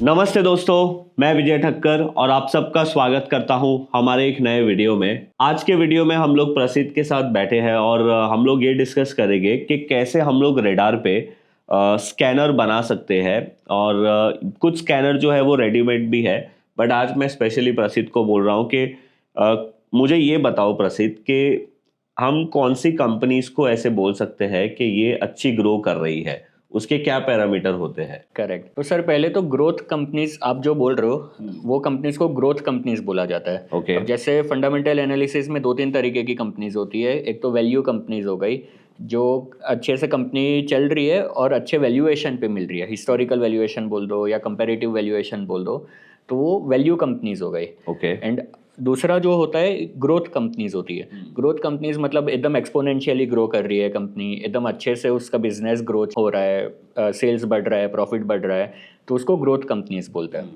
नमस्ते दोस्तों, मैं विजय ठक्कर और आप सबका स्वागत करता हूं हमारे एक नए वीडियो में। आज के वीडियो में हम लोग प्रसिद्ध के साथ बैठे हैं और हम लोग ये डिस्कस करेंगे कि कैसे हम लोग रेडार पे स्कैनर बना सकते हैं। और कुछ स्कैनर जो है वो रेडीमेड भी है, बट आज मैं स्पेशली प्रसिद्ध को बोल रहा हूँ कि मुझे ये बताओ प्रसिद्ध कि हम कौन सी कंपनीज को ऐसे बोल सकते हैं कि ये अच्छी ग्रो कर रही है, उसके क्या पैरामीटर होते हैं। करेक्ट। तो सर पहले तो ग्रोथ कंपनीज आप जो बोल रहे हो वो कंपनीज को ग्रोथ कंपनीज बोला जाता है। ओके। अब जैसे फंडामेंटल एनालिसिस में दो तीन तरीके की कंपनीज होती है। एक तो वैल्यू कंपनीज हो गई जो अच्छे से कंपनी चल रही है और अच्छे वैल्यूएशन पे मिल रही है, हिस्टोरिकल वैल्यूएशन बोल दो या कंपैरेटिव वैल्यूएशन बोल दो, तो वो वैल्यू कंपनीज हो गई। ओके। एंड दूसरा जो होता है ग्रोथ कंपनीज होती है। ग्रोथ कंपनीज मतलब एकदम एक्सपोनेंशियली ग्रो कर रही है कंपनी, एकदम अच्छे से उसका बिजनेस ग्रोथ हो रहा है, सेल्स बढ़ रहा है, प्रॉफिट बढ़ रहा है, तो उसको ग्रोथ कंपनीज बोलते हैं।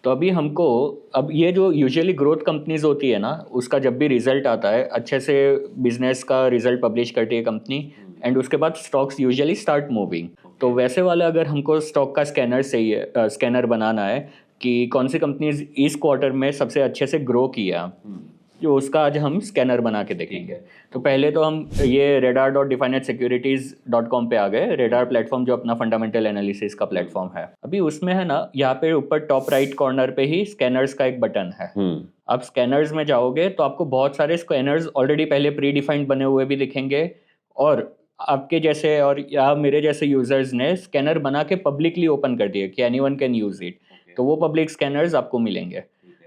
तो अभी हमको अब ये जो यूजुअली ग्रोथ कंपनीज होती है ना, उसका जब भी रिजल्ट आता है, अच्छे से बिजनेस का रिजल्ट पब्लिश करती है कंपनी एंड उसके बाद स्टॉक्स यूजुअली स्टार्ट मूविंग। तो वैसे वाला अगर हमको स्टॉक का स्कैनर चाहिए, स्कैनर बनाना है कि कौन सी कंपनीज इस क्वार्टर में सबसे अच्छे से ग्रो किया, जो उसका आज हम स्कैनर बना के देखेंगे। तो पहले तो हम ये radar.definitedsecurities.com पे आ गए। रेडार प्लेटफॉर्म जो अपना फंडामेंटल एनालिसिस का प्लेटफॉर्म है, अभी उसमें है ना, यहाँ पे ऊपर टॉप राइट कॉर्नर पे ही स्कैनर्स का एक बटन है। आप स्कैनर्स में जाओगे तो आपको बहुत सारे स्कैनर्स ऑलरेडी पहले प्री डिफाइंड बने हुए भी दिखेंगे, और आपके जैसे और या मेरे जैसे यूजर्स ने स्कैनर बना के पब्लिकली ओपन कर दिए कि एनीवन कैन यूज इट, तो वो पब्लिक स्कैनर्स आपको मिलेंगे।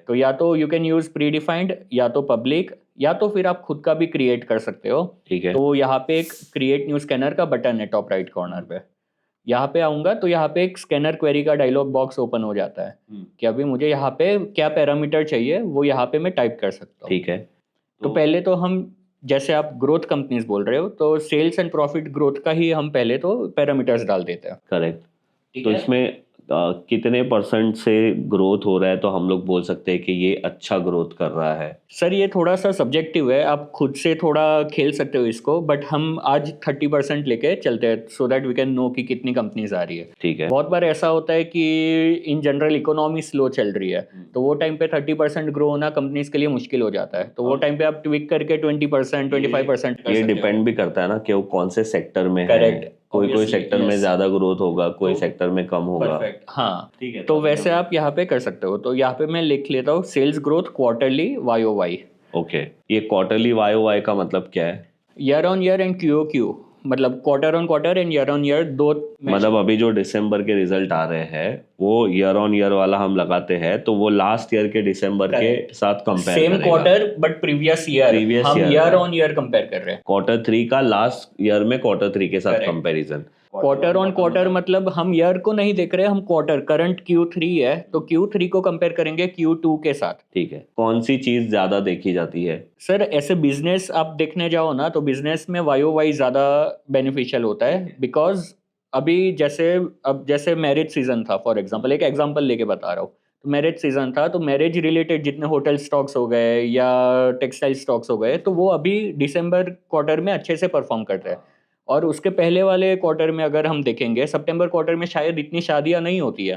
तो या तो you can use pre defined, या तो पब्लिक, या तो फिर आप खुद का भी क्रिएट कर सकते हो। ठीक है। तो यहाँ पे एक क्रिएट न्यू स्कैनर का बटन है टॉप राइट कॉर्नर पे। यहाँ पे आऊंगा तो यहाँ पे एक स्कैनर क्वेरी का डायलॉग बॉक्स ओपन हो जाता है कि अभी मुझे यहाँ पे क्या पैरामीटर चाहिए वो यहाँ पे मैं टाइप कर सकता हूँ। ठीक है। तो पहले तो हम, जैसे आप ग्रोथ कंपनीज बोल रहे हो, तो सेल्स एंड प्रॉफिट ग्रोथ का ही हम पहले तो पैरामीटर्स डाल देते हैं। करेक्ट। तो इसमें कितने परसेंट से ग्रोथ हो रहा है तो हम लोग बोल सकते हैं कि ये अच्छा ग्रोथ कर रहा है? सर ये थोड़ा सा सब्जेक्टिव है, आप खुद से थोड़ा खेल सकते हो इसको, बट हम आज 30% लेके चलते हैं so that we can know कि कितनी कंपनीज आ रही है। ठीक है। बहुत बार ऐसा होता है कि इन जनरल इकोनॉमी स्लो चल रही है, तो वो टाइम पे 30% ग्रो होना कंपनीज के लिए मुश्किल हो जाता है। तो वो टाइम पे आप ट्विक करके 20%, 25% ये डिपेंड भी करता है ना कि वो कौन से सेक्टर में है। करेक्ट। कोई सेक्टर में ज्यादा ग्रोथ होगा, कोई सेक्टर में कम होगा। परफेक्ट, हाँ ठीक है। तो वैसे आप यहाँ पे कर सकते हो। तो यहाँ पे मैं लिख लेता हूँ sales growth quarterly YOY। Okay. ये क्वार्टरली YOY का मतलब क्या है? Year on year and QOQ, मतलब quarter on quarter and year on year दो। मतलब अभी जो दिसंबर के रिजल्ट आ रहे हैं वो ईयर ऑन ईयर वाला हम लगाते हैं, तो वो लास्ट ईयर के दिसंबर के साथ compare same quarter but previous year, हम ईयर ऑन ईयर कंपेयर कर रहे हैं। क्वार्टर 3 का लास्ट ईयर में क्वार्टर 3 के साथ कंपैरिजन। क्वार्टर ऑन क्वार्टर मतलब हम ईयर को नहीं देख रहे, हम क्वार्टर, करंट Q3 है तो Q3 को कंपेयर करेंगे Q2 के साथ। ठीक है। कौन सी चीज ज्यादा देखी जाती है? सर ऐसे बिजनेस आप देखने जाओ ना तो बिजनेस में YOY ज्यादा बेनिफिशियल होता है, बिकॉज अभी जैसे मैरिज सीजन था, फॉर एग्जांपल एक एग्जांपल लेके बता रहा हूँ। तो मैरिज सीजन था तो मैरिज रिलेटेड जितने होटल स्टॉक्स हो गए या टेक्सटाइल स्टॉक्स हो गए, तो वो अभी दिसंबर क्वार्टर में अच्छे से परफॉर्म कर रहे हैं। और उसके पहले वाले क्वार्टर में अगर हम देखेंगे, सितंबर क्वार्टर में शायद इतनी शादियां नहीं होती है,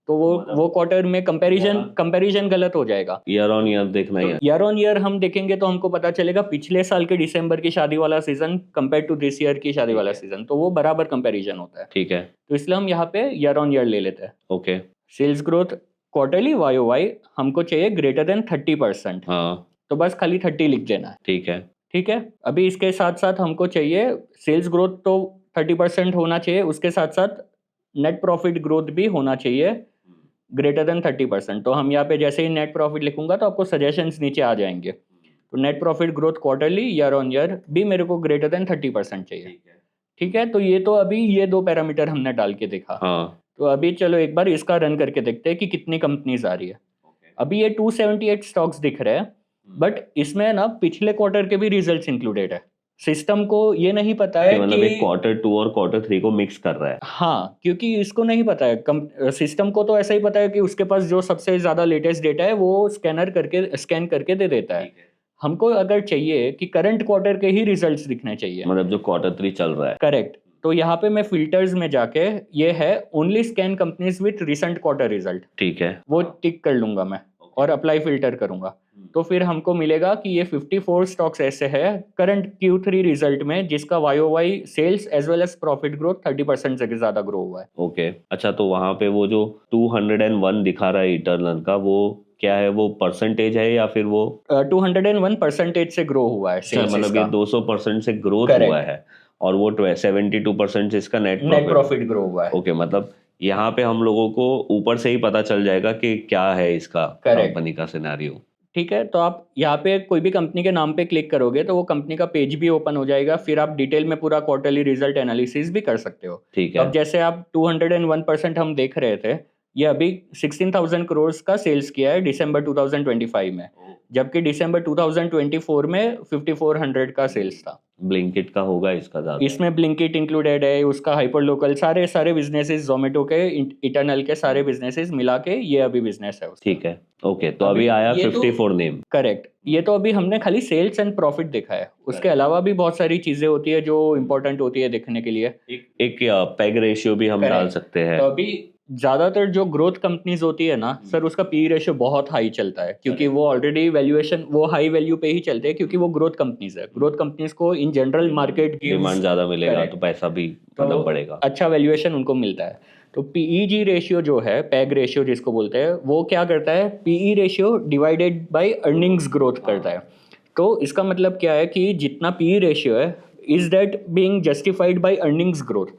तो वो क्वार्टर में कंपैरिजन गलत हो जाएगा। ईयर ऑन ईयर देखना ही है। ईयर ऑन ईयर हम देखेंगे तो हमको पता चलेगा पिछले साल के दिसंबर की शादी वाला season compare to this year की शादी वाला सीजन, तो वो बराबर कंपैरिजन होता है। ठीक है। तो इसलिए हम यहाँ पे ईयर ऑन ईयर ले लेते हैं। Okay. Sales growth quarterly YOY हमको चाहिए ग्रेटर देन 30%। हाँ। तो बस खाली 30 लिख देना है। ठीक है। ठीक है। अभी इसके साथ साथ हमको चाहिए सेल्स ग्रोथ तो 30% होना चाहिए, उसके साथ साथ नेट प्रॉफिट ग्रोथ भी होना चाहिए ग्रेटर देन 30%। तो हम यहाँ पे जैसे ही नेट प्रॉफिट लिखूंगा तो आपको सजेशंस नीचे आ जाएंगे। तो net profit growth quarterly year on year भी मेरे को ग्रेटर देन 30% चाहिए। ठीक है। तो ये तो अभी ये दो पैरामीटर हमने डाल के देखा। हाँ। तो अभी चलो एक बार इसका रन करके देखते हैं कि कितनी कंपनीज आ रही है। अभी ये 278 स्टॉक्स दिख रहे हैं, बट इसमें ना पिछले क्वार्टर के भी रिजल्ट्स इंक्लूडेड है। सिस्टम को ये नहीं पता है मतलब कि एक क्वार्टर 2 और क्वार्टर 3 को मिक्स कर रहा है। हाँ, क्योंकि इसको नहीं पता है, सिस्टम को तो ऐसा ही पता है कि उसके पास जो सबसे ज्यादा लेटेस्ट डेटा है वो स्कैन करके दे देता है। हमको अगर चाहिए कि करंट क्वार्टर के ही रिजल्ट्स दिखने चाहिए, मतलब जो क्वार्टर 3 चल रहा है। करेक्ट, तो यहाँ पे मैं फिल्टर्स में जाके ये है only scan companies with recent quarter result, ठीक है, वो टिक कर लूंगा मैं और अप्लाई फिल्टर करूंगा। तो फिर हमको मिलेगा कि ये 54 स्टॉक्स ऐसे है करंट Q3 रिजल्ट में जिसका YOY sales as well as profit growth 30% से ज्यादा ग्रो हुआ है। ओके। अच्छा, तो वहाँ पे वो जो 201 दिखा रहा है रिटर्न का, वो क्या है, वो परसेंटेज है या फिर वो 201% से ग्रो हुआ है अच्छा, सेल्स मतलब ये इसका, 200% से ग्रोथ Correct. हुआ है और वो 72% इसका नेट नेट प्रॉफिट ग्रो हुआ है। ओके, मतलब यहाँ पे हम लोगों को ऊपर से ही पता चल जाएगा कि क्या है इसका Correct. कंपनी का सिनेरियो। ठीक है, तो आप यहाँ पे कोई भी कंपनी के नाम पे क्लिक करोगे तो वो कंपनी का पेज भी ओपन हो जाएगा, फिर आप डिटेल में पूरा क्वार्टरली रिजल्ट एनालिसिस भी कर सकते हो। ठीक तो अब है, जैसे आप 201% हम देख रहे थे, ये अभी 16,000 करोड़ का सेल्स किया है दिसंबर 2025 में, जबकि दिसंबर 2024 में 5400 का सेल्स था। ब्लिंकिट का होगा इसका ज्यादा। इसमें ब्लिंकिट इंक्लूडेड है, उसका हाइपर लोकल, सारे बिजनेसेस, जोमेटो के, इटर्नल के सारे बिजनेसेस मिला के ये अभी बिजनेस है उसका। ठीक है, ओके। तो अभी आया ये तो 54 नेम। करेक्ट, ये तो अभी हमने खाली सेल्स एंड प्रॉफिट देखा है, उसके अलावा भी बहुत सारी चीजें होती है जो इम्पोर्टेंट होती है देखने के लिए। एक पेग रेशियो भी हम Correct. डाल सकते हैं। तो अभी ज्यादातर जो ग्रोथ कंपनीज होती है ना सर, उसका पी रेशियो बहुत हाई चलता है, क्योंकि वो ऑलरेडी वैल्यूएशन वो हाई वैल्यू पे ही चलते हैं, क्योंकि वो ग्रोथ कंपनीज है। ग्रोथ कंपनीज को इन जनरल मार्केट डिमांड ज्यादा मिलेगा Correct. तो पैसा भी तो मतलब बढ़ेगा। अच्छा वैल्यूएशन उनको मिलता है। तो पीईजी रेशियो जो है, पैग रेशियो जिसको बोलते हैं, वो क्या करता है, PE ratio divided by earnings growth करता है। तो इसका मतलब क्या है कि जितना पीई रेशियो है is that being justified by earnings growth.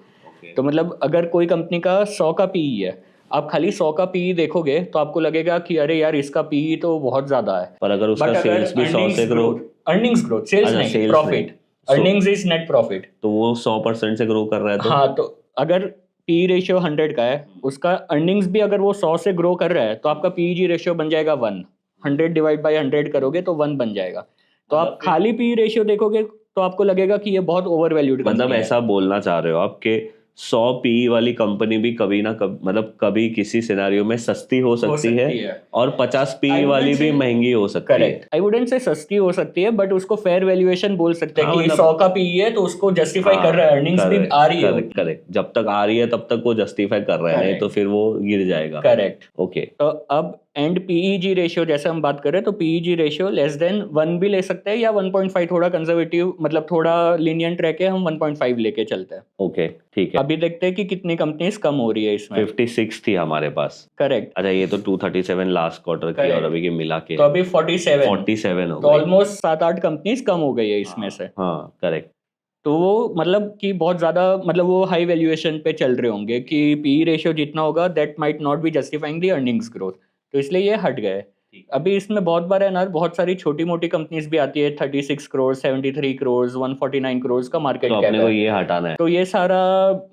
तो मतलब अगर कोई कंपनी का 100 का पीई है, आप खाली 100 का पीई देखोगे तो आपको लगेगा कि अरे यार इसका पीई तो बहुत ज्यादा है, पर अगर उसका सेल्स भी 100 से ग्रो, अर्निंग्स ग्रोथ, सेल्स अच्छा, नहीं, sales प्रॉफिट, नहीं। अर्निंग्स इज नेट प्रॉफिट, तो वो 100% से ग्रो कर रहा है तो हाँ, तो अगर पी रेशियो 100 का है, उसका अर्निंग्स भी अगर वो 100 से ग्रो कर रहा है, तो आपका पीजी रेशियो बन जाएगा 1। 100 डिवाइड बाय 100 करोगे तो 1 बन जाएगा। तो आप खाली पी रेशियो देखोगे तो आपको लगेगा कि ये बहुत ओवर वैल्यूड मतलब ऐसा बोलना चाह रहे हो आप कि 100 पी वाली कंपनी भी कभी ना कभी, मतलब कभी किसी सिनेरियो में सस्ती हो सकती है और 50 पी वाली भी महंगी हो सकती है। करेक्ट, आई वुडंट से सस्ती हो सकती है, बट उसको फेयर वैल्यूएशन बोल सकते हैं हाँ, कि मतलब 100 का पी है तो उसको जस्टिफाई कर रहा है, अर्निंग्स भी आ रही है। करेक्ट, जब तक आ रही है तब तक वो जस्टिफाई कर रहा है, नहीं तो फिर वो गिर जाएगा। करेक्ट। ओके, तो अब एंड पीईजी रेशियो जैसे हम बात करें तो पीईजी रेशियो लेस देन 1 भी ले सकते हैं, या 1.5 थोड़ा कंजर्वेटिव, मतलब थोड़ा लीनियंट रह के हम 1.5 लेके चलते हैं। ओके, ठीक है। अभी देखते हैं कि कितनी कंपनीज कम हो रही है इसमें। 56 थी हमारे पास। करेक्ट। अच्छा, ये तो 237 लास्ट क्वार्टर की और अभी के मिला के तो अभी 47 हो तो गई। ऑलमोस्ट 7-8 कंपनीज कम हो गई है इसमें से। हाँ, करेक्ट। तो वो मतलब कि बहुत ज्यादा, मतलब वो हाई वैल्यूएशन पे चल रहे होंगे कि पी रेशियो जितना होगा that might not be justifying the earnings growth, तो इसलिए ये हट गए। अभी इसमें बहुत बार है ना, बहुत सारी छोटी मोटी कंपनीज भी आती है, 36 करोड़, 73 करोड़, 149 करोड़ का मार्केट तो कैप अपने को है। ये हटाना है। तो ये सारा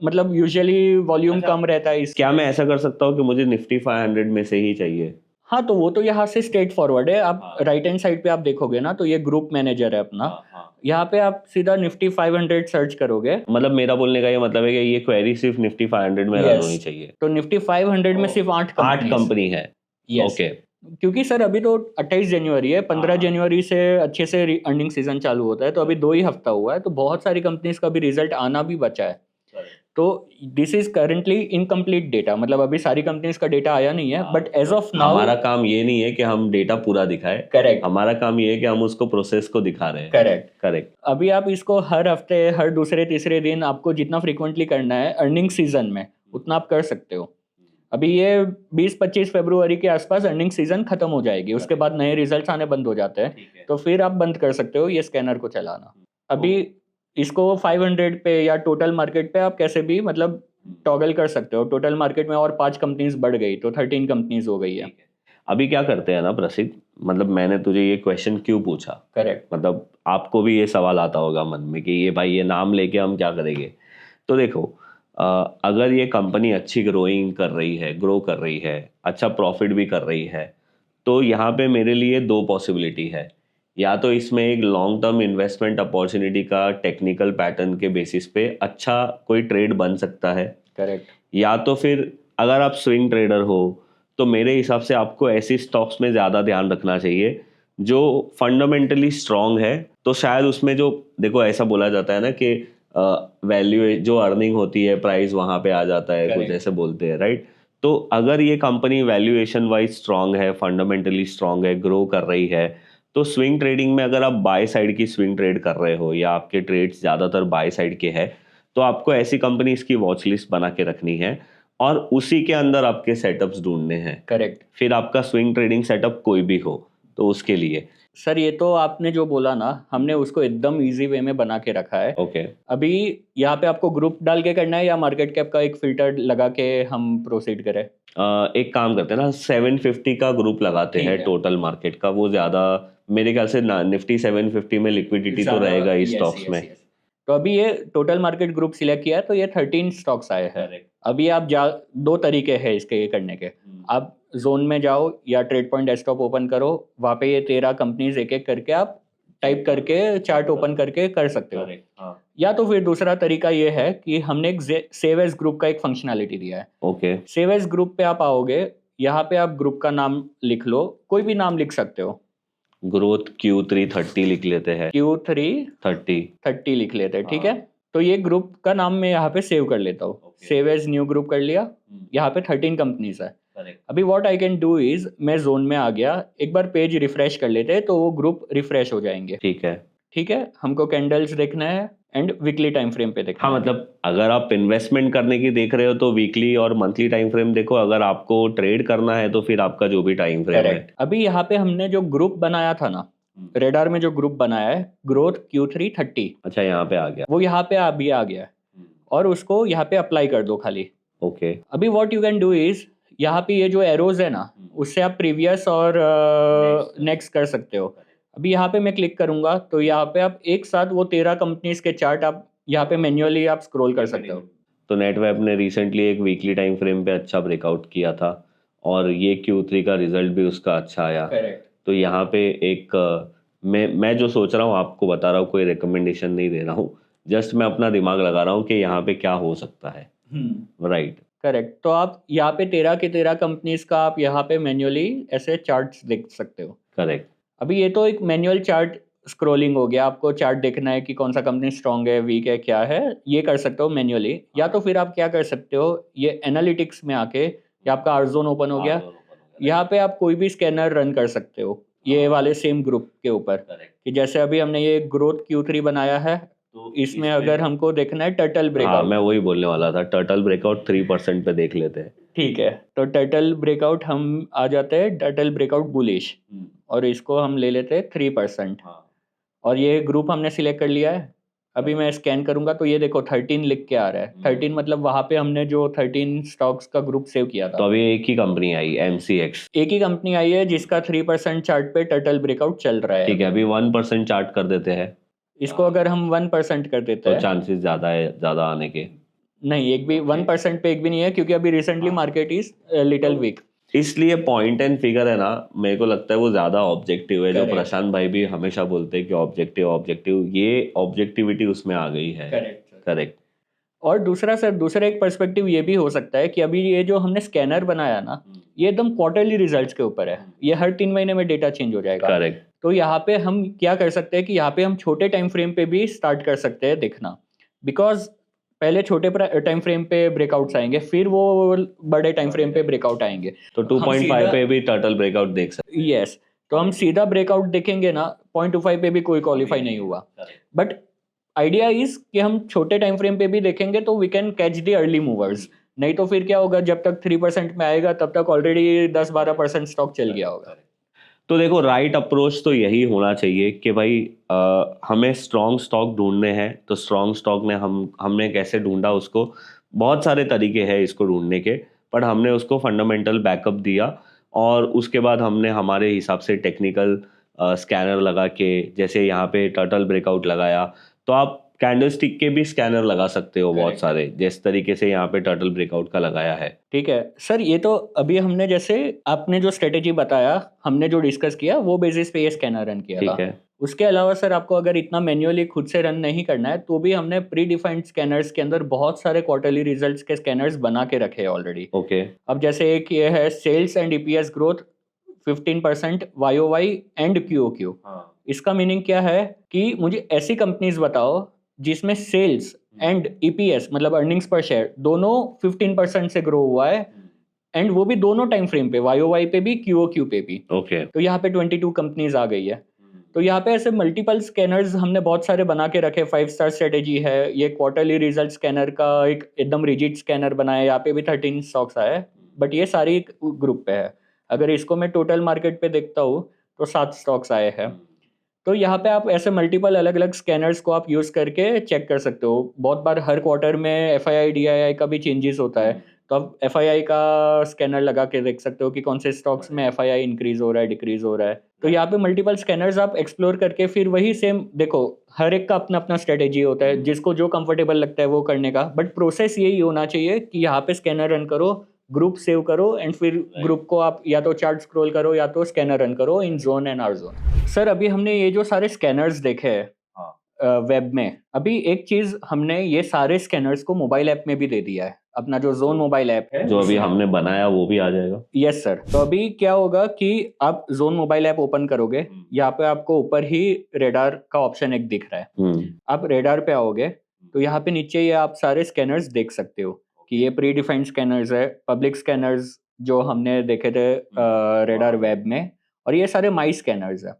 मतलब यूजुअली वॉल्यूम कम रहता है क्या मैं ऐसा कर सकता हूँ कि मुझे निफ्टी 500 में से ही चाहिए? हाँ, तो वो तो यहाँ से स्ट्रेट फॉरवर्ड है। आप राइट हैंड साइड पे आप देखोगे ना, तो ये ग्रुप मैनेजर है अपना, यहाँ पे आप सीधा निफ्टी 500 सर्च करोगे। मतलब मेरा बोलने का ये मतलब है कि ये क्वेरी सिर्फ निफ्टी 500 में रन होनी चाहिए। तो निफ्टी 500 में सिर्फ 8 कंपनी है। ओके, क्योंकि सर अभी तो 28 जनवरी है, 15 जनवरी से अच्छे से अर्निंग सीजन चालू होता है, तो अभी 2 ही हफ्ता हुआ है, तो बहुत सारी कंपनीज का भी रिजल्ट आना भी बचा है। तो this is currently incomplete data, मतलब अभी सारी कंपनीज का डेटा आया नहीं है, बट एज ऑफ नाउ हमारा काम ये नहीं है कि हम डेटा पूरा दिखाएं। करेक्ट, हमारा काम ये है कि हम उसको प्रोसेस को दिखा रहे हैं। करेक्ट। अभी आप इसको हर हफ्ते, हर दूसरे तीसरे दिन, आपको जितना फ्रीक्वेंटली करना है अर्निंग सीजन में उतना आप कर सकते हो। अभी ये 20-25 फरवरी के आसपास अर्निंग सीजन खत्म हो जाएगी, उसके बाद नए रिजल्ट्स आने बंद हो जाते हैं, तो फिर आप बंद कर सकते हो ये स्कैनर को चलाना। अभी इसको 500 पे या टोटल मार्केट पे आप कैसे भी मतलब टॉगल कर सकते हो। टोटल मार्केट में और 5 कंपनीज बढ़ गई तो 13 कंपनीज हो गई है। अभी क्या करते हैं ना प्रसिद्ध, मतलब मैंने तुझे ये क्वेश्चन क्यों पूछा, करेक्ट, मतलब आपको भी ये सवाल आता होगा मन में कि ये भाई ये नाम लेके हम क्या करेंगे। तो देखो, अगर ये कंपनी अच्छी ग्रो कर रही है, अच्छा प्रॉफिट भी कर रही है, तो यहाँ पे मेरे लिए 2 पॉसिबिलिटी है। या तो इसमें एक लॉन्ग टर्म इन्वेस्टमेंट अपॉर्चुनिटी का टेक्निकल पैटर्न के बेसिस पे अच्छा कोई ट्रेड बन सकता है। करेक्ट। या तो फिर अगर आप स्विंग ट्रेडर हो तो मेरे हिसाब से आपको ऐसी स्टॉक्स में ज़्यादा ध्यान रखना चाहिए जो फंडामेंटली स्ट्रांग है। तो शायद उसमें जो, देखो ऐसा बोला जाता है ना कि वैल्यू जो अर्निंग होती है प्राइस वहां पे आ जाता है, कुछ Correct. ऐसे बोलते हैं, राइट? तो अगर ये कंपनी वैल्यूएशन वाइज स्ट्रांग है, फंडामेंटली स्ट्रांग है, ग्रो कर रही है, तो स्विंग ट्रेडिंग में अगर आप बाय साइड की स्विंग ट्रेड कर रहे हो या आपके ट्रेड्स ज़्यादातर बाय साइड के हैं, तो आपको ऐसी कंपनीज की वॉच लिस्ट बना के रखनी है और उसी के अंदर आपके सेटअप्स ढूंढने हैं। करेक्ट फिर आपका स्विंग ट्रेडिंग सेटअप कोई भी हो तो उसके लिए। सर, ये तो आपने जो बोला ना, हमने उसको एकदम इजी वे में बना के रखा है। ओके। अभी यहाँ पे आपको ग्रुप डाल के करना है या मार्केट कैप का एक फिल्टर लगा के हम प्रोसीड करें? एक काम करते हैं ना, 750 का ग्रुप लगाते ठीक हैं है। टोटल मार्केट का, वो ज़्यादा मेरे ख्याल से ना, निफ्टी 750 में लिक्विडिटी तो रहेगा ही स्टॉक्स में। तो अभी ये टोटल मार्केट ग्रुप सिलेक्ट किया तो ये 13 स्टॉक्स आए हैं। Correct. अभी आप दो तरीके हैं इसके ये करने के। आप जोन में जाओ या ट्रेड पॉइंट डेस्कटॉप ओपन करो, वहाँ पे ये 13 कंपनीज एक एक करके आप टाइप करके चार्ट ओपन करके कर सकते हो। हाँ। या तो फिर दूसरा तरीका ये है कि हमने एक सेव एज ग्रुप का एक फंक्शनैलिटी दिया है। ओके। सेव एज ग्रुप पे आप आओगे, यहाँ पे आप ग्रुप का नाम लिख लो, कोई भी नाम लिख सकते हो। ग्रोथ Q3 30 लिख लेते हैं। Q3 30 लिख लेते हैं, ठीक हाँ। है। तो ये ग्रुप का नाम मैं यहाँ पे सेव कर लेता हूँ। Okay. Save as new group कर लिया। यहाँ पे 13 कंपनीज है। Correct. अभी what I can do is, मैं जोन में आ गया, एक बार पेज रिफ्रेश कर लेते हैं तो वो ग्रुप रिफ्रेश हो जाएंगे। ठीक है। ठीक है, हमको कैंडल्स देखना है एंड वीकली टाइम फ्रेम पे देखना हाँ, है। मतलब अगर आप इन्वेस्टमेंट करने की देख रहे हो तो वीकली और मंथली टाइम फ्रेम देखो, अगर आपको ट्रेड करना है तो फिर आपका जो भी टाइम फ्रेम है। करेक्ट। अभी यहाँ पे हमने जो ग्रुप बनाया था ना, रेडार में जो ग्रुप बनाया है ग्रोथ Q3 30, अच्छा, यहाँ पे आ गया। वो यहाँ पे अभी आ गया है और उसको यहाँ पे अप्लाई कर दो खाली। ओके। अभी what you can do is, यहाँ पे ये जो एरोज है ना, उससे आप प्रीवियस और नेक्स्ट कर सकते हो। अभी यहाँ पे मैं क्लिक करूंगा तो यहाँ पे आप एक साथ वो 13 कंपनीज के चार्ट आप यहाँ पे मैन्युअली आप स्क्रॉल कर सकते हो। तो नेटवेब ने रिसेंटली एक वीकली टाइम फ्रेम पे अच्छा ब्रेकआउट किया था और ये Q3 का रिजल्ट भी उसका अच्छा आया। करेक्ट। तो यहाँ पे एक मैं जो सोच रहा हूँ आपको बता रहा हूँ, कोई रिकमेंडेशन नहीं दे रहा हूँ, जस्ट मैं अपना दिमाग लगा रहा हूँ कि यहाँ पे क्या हो सकता है। राइट। करेक्ट। तो आप यहाँ पे 13 के 13 कंपनीज का आप यहाँ पे मैन्युअली ऐसे चार्ट्स देख सकते हो। करेक्ट। अभी ये तो एक मैनुअल चार्ट स्क्रॉलिंग हो गया, आपको चार्ट देखना है कि कौन सा कंपनी स्ट्रांग है, वीक है, क्या है, ये कर सकते हो मैन्युअली। या तो फिर आप क्या कर सकते हो, ये एनालिटिक्स में आके, ये आपका आर्जोन ओपन हो गया, यहाँ पे आप कोई भी स्कैनर रन कर सकते हो ये वाले सेम ग्रुप के ऊपर। कि जैसे अभी हमने ये ग्रोथ Q3 बनाया है, तो इसमें अगर हमको देखना है टर्टल हाँ, ब्रेकआउट, मैं वही बोलने वाला था, टर्टल ब्रेकआउट 3% पे देख लेते हैं। ठीक है। तो टर्टल ब्रेकआउट हम आ जाते हैं टर्टल ब्रेकआउट बुलिश, और इसको हम ले लेते हैं 3%। और ये ग्रुप हमने सिलेक्ट कर लिया है। अभी मैं स्कैन करूंगा तो ये देखो 13 लिख के आ रहा है। 13 मतलब वहां पे हमने जो 13 स्टॉक्स का ग्रुप सेव किया था। तो अभी एक ही कंपनी आई MCX, एक ही कंपनी आई है जिसका 3% चार्ट पे टर्टल ब्रेकआउट चल रहा है। ठीक है। अभी 1% चार्ट कर देते हैं, इसको अगर हम 1% कर देते तो हैं, चांसेस ज्यादा है, ज्यादा आने के। नहीं, एक भी 1% पे एक भी नहीं है, क्योंकि अभी recently market is little week. इसलिए पॉइंट एंड फिगर है ना, मेरे को लगता है वो ज्यादा ऑब्जेक्टिव है, जो Correct. प्रशांत भाई भी हमेशा बोलते हैं कि ऑब्जेक्टिव, ये ऑब्जेक्टिविटी उसमें आ गई है। करेक्ट। और दूसरा सर, दूसरा एक पर्सपेक्टिव ये भी हो सकता है कि अभी ये जो हमने स्कैनर बनाया ना, ये एकदम क्वार्टरली रिजल्ट्स के ऊपर है। ये हर 3 महीने में डेटा चेंज हो जाएगा। करेक्ट। तो यहाँ पे हम क्या कर सकते हैं कि यहाँ पे हम छोटे टाइम फ्रेम पे भी स्टार्ट कर सकते हैं देखना, बिकॉज पहले छोटे टाइम फ्रेम पे ब्रेकआउट्स आएंगे, फिर वो बड़े टाइम फ्रेम पे ब्रेकआउट आएंगे। तो 2.5 पे भी टर्टल ब्रेकआउट देख सकते यस, तो हम सीधा ब्रेकआउट देखेंगे ना, 0.25 पे भी कोई क्वालिफाई नहीं हुआ। बट आइडिया इज कि हम छोटे टाइम फ्रेम पे भी देखेंगे तो we can catch the early movers. नहीं तो फिर क्या होगा, जब तक 3% में आएगा तब तक ऑलरेडी 10-12% स्टॉक चल गया होगा। तो देखो, राइट अप्रोच तो यही होना चाहिए कि भाई हमें स्ट्रॉन्ग स्टॉक ढूंढने हैं, तो स्ट्रॉन्ग स्टॉक ने हमने कैसे ढूंढा उसको, बहुत सारे तरीके हैं इसको ढूंढने के, बट हमने उसको फंडामेंटल बैकअप दिया और उसके बाद हमने हमारे हिसाब से टेक्निकल स्कैनर लगा के, जैसे यहाँ पे टर्टल ब्रेकआउट लगाया, तो आप कैंडलस्टिक के भी स्कैनर लगा सकते हो बहुत सारे, जिस तरीके से यहाँ पे टर्टल ब्रेकआउट का लगाया है। ठीक है सर, ये तो अभी हमने जैसे आपने जो स्ट्रेटेजी बताया, हमने जो डिस्कस किया, वो बेसिस पे ये स्कैनर रन किया था। ठीक है। उसके अलावा सर, आपको अगर इतना मैन्युअली खुद से रन नहीं करना है तो भी हमने प्री डिफाइंड स्कैनर्स के अंदर बहुत सारे क्वार्टरली रिजल्ट्स के स्कैनर्स बना के रखे हैं ऑलरेडी। ओके। अब जैसे एक ये है sales and EPS growth 15% YOY and QOQ। इसका मीनिंग क्या है कि मुझे ऐसी कंपनीज बताओ जिसमें सेल्स एंड ईपीएस मतलब अर्निंग्स पर शेयर दोनों 15% से ग्रो हुआ है, एंड वो भी दोनों टाइम फ्रेम पे, वाईओवाई पे भी, क्यूओक्यू पे भी। ओके तो यहाँ पे 22 कंपनीज आ गई है। तो यहाँ पे ऐसे मल्टीपल स्कैनर्स हमने बहुत सारे बना के रखे। 5 स्टार स्ट्रेटेजी है, ये क्वार्टरली रिजल्ट स्कैनर का एक एकदम रिजिड स्कैनर बनाया है, यहाँ पे भी 13 स्टॉक्स आए, बट ये सारी ग्रुप पे है। अगर इसको मैं टोटल मार्केट पे देखता हूँ तो 7 स्टॉक्स आए हैं। तो यहाँ पे आप ऐसे मल्टीपल अलग अलग स्कैनर्स को आप यूज़ करके चेक कर सकते हो। बहुत बार हर क्वार्टर में एफआईआई डीआईआई का भी चेंजेस होता है, तो आप एफआईआई का स्कैनर लगा के देख सकते हो कि कौन से स्टॉक्स में एफआईआई इंक्रीज हो रहा है, डिक्रीज हो रहा है। तो यहाँ पे मल्टीपल स्कैनर्स आप एक्सप्लोर करके फिर वही सेम देखो, हर एक का अपना अपना स्ट्रेटेजी होता है, जिसको जो कंफर्टेबल लगता है वो करने का, बट प्रोसेस यही होना चाहिए कि यहाँ पे स्कैनर रन करो, ग्रुप सेव करो, एंड फिर ग्रुप को आप या तो चार्ट स्क्रॉल करो या तो स्कैनर रन करो in zone and R zone. Sir अभी हमने ये जो सारे स्कैनर्स देखे हैं वेब में, अभी एक चीज हमने ये सारे स्कैनर्स को मोबाइल ऐप में भी दे दिया है। अपना जो जोन मोबाइल ऐप है जो अभी हमने बनाया वो भी आ जाएगा। Yes sir. तो अभी क्या होगा कि आप जोन मोबाइल ऐप ओपन करोगे, यहाँ पे आपको ऊपर ही रेडार का ऑप्शन एक दिख रहा है। आप रेडार पे आओगे तो यहाँ पे नीचे ये आप सारे स्कैनर्स देख सकते हो कि ये प्री डिफाइंड स्कैनर्स है, पब्लिक स्कैनर्स जो हमने देखे थे रेडार वेब में, और ये सारे माई स्कैनर्स है।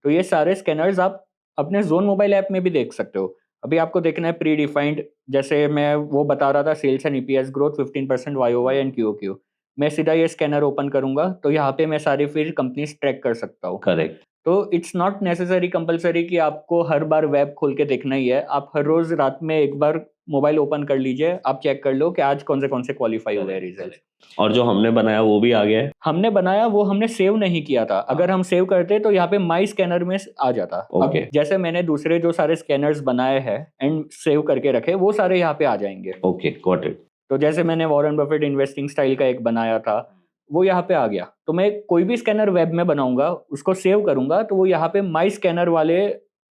तो ये सारे स्कैनर्स आप अपने जोन मोबाइल ऐप में भी देख सकते हो। अभी आपको देखना है प्री डिफाइंड, जैसे मैं वो बता रहा था, sales and EPS growth 15% YoY and QoQ. मैं सीधा ये स्कैनर ओपन करूंगा तो यहाँ पे मैं सारी फिर कंपनीज ट्रैक कर सकता हूँ। करेक्ट। तो इट्स नॉट नेसेसरी कंपलसरी कि आपको हर बार वेब खोल के देखना ही है। आप हर रोज रात में एक बार मोबाइल ओपन कर लीजिए, आप चेक कर लो कि आज कौन से क्वालिफाई हुए हैं रिजल्ट। और जो हमने बनाया वो भी आ गया है। हमने बनाया वो हमने सेव नहीं किया था, अगर हम सेव करते तो यहाँ पे माई स्कैनर में आ जाता। ओके। अब जैसे मैंने दूसरे जो सारे स्कैनर्स बनाए हैं एंड सेव करके रखे, वो सारे यहाँ पे आ जाएंगे। Okay got it. तो जैसे मैंने वॉरेन बफेट इन्वेस्टिंग स्टाइल का एक बनाया था, वो यहाँ पे आ गया। तो मैं कोई भी स्कैनर वेब में बनाऊंगा, उसको सेव करूंगा तो वो यहाँ पे माई स्कैनर वाले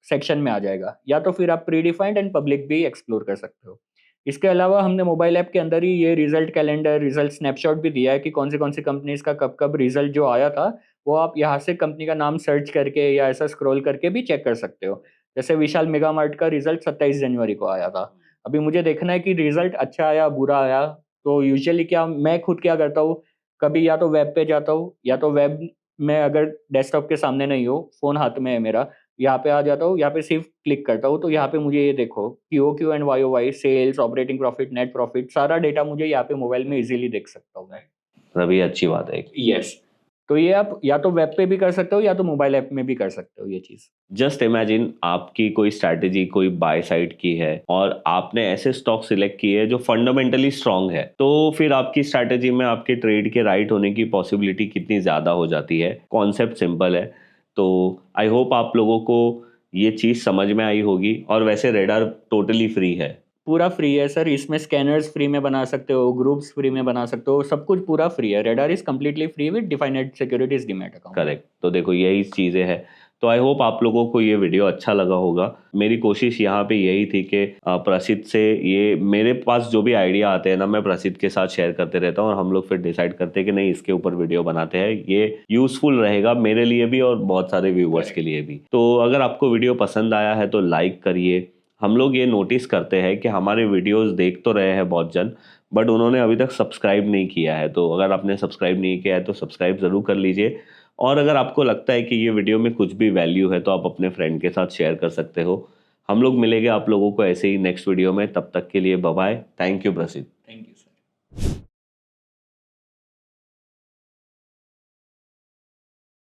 सेक्शन में आ जाएगा, या तो फिर आप प्री डिफाइंड एंड पब्लिक भी एक्सप्लोर कर सकते हो। इसके अलावा हमने मोबाइल ऐप के अंदर ही ये रिजल्ट कैलेंडर, रिजल्ट स्नैपशॉट भी दिया है कि कौन सी कंपनीज का कब कब रिजल्ट जो आया था, वो आप यहाँ से कंपनी का नाम सर्च करके या ऐसा स्क्रॉल करके भी चेक कर सकते हो। जैसे विशाल मेगा मार्ट का रिजल्ट 27 जनवरी को आया था। अभी मुझे देखना है कि रिजल्ट अच्छा आया बुरा आया, तो यूजुअली क्या मैं खुद क्या करता हूँ, कभी या तो वेब पे जाता हूँ, या तो वेब में अगर डेस्कटॉप के सामने नहीं हो, फोन हाथ में है मेरा, यहाँ पे आ जाता हूँ, यहाँ पे सिर्फ क्लिक करता हूँ, तो यहाँ पे मुझे ये देखो QoQ and YoY, sales, operating profit, net profit, सारा डेटा मुझे यहाँ पे मोबाइल में इजीली देख सकता हूँ मैं। तभी अच्छी बात है। यस। तो ये आप या तो वेब पे भी कर सकते हो या तो मोबाइल ऐप में भी कर सकते हो ये चीज। जस्ट इमेजिन आपकी कोई स्ट्रैटेजी कोई बाय साइड की है और आपने ऐसे स्टॉक सिलेक्ट किए जो फंडामेंटली स्ट्रांग है, तो फिर आपकी स्ट्रैटेजी में आपके ट्रेड के राइट होने की पॉसिबिलिटी कितनी ज्यादा हो जाती है। कॉन्सेप्ट सिंपल है। तो आई होप आप लोगों को ये चीज समझ में आई होगी। और वैसे रेडार टोटली फ्री है, पूरा फ्री है सर। इसमें स्कैनर्स फ्री में बना सकते हो, ग्रुप्स फ्री में बना सकते हो, सब कुछ पूरा फ्री है। Radar is completely free with defined securities demat account. Correct. तो देखो यही चीजें हैं। तो आई होप आप लोगों को ये वीडियो अच्छा लगा होगा। मेरी कोशिश यहाँ पे यही थी कि प्रसिद्ध से ये मेरे पास जो भी आइडिया आते हैं ना, मैं प्रसिद्ध के साथ शेयर करते रहता हूँ और हम लोग फिर डिसाइड करते हैं कि नहीं इसके ऊपर वीडियो बनाते हैं, ये यूजफुल रहेगा मेरे लिए भी और बहुत सारे व्यूवर्स के लिए भी। तो अगर आपको वीडियो पसंद आया है तो लाइक करिए। हम लोग ये नोटिस करते हैं कि हमारे वीडियोस देख तो रहे हैं बहुत जन, बट उन्होंने अभी तक सब्सक्राइब नहीं किया है। तो अगर आपने सब्सक्राइब नहीं किया है तो सब्सक्राइब ज़रूर कर लीजिए। और अगर आपको लगता है कि ये वीडियो में कुछ भी वैल्यू है तो आप अपने फ्रेंड के साथ शेयर कर सकते हो। हम लोग मिलेंगे आप लोगों को ऐसे ही नेक्स्ट वीडियो में। तब तक के लिए बाय बाय। थैंक यू प्रसिद्ध। Thank you sir.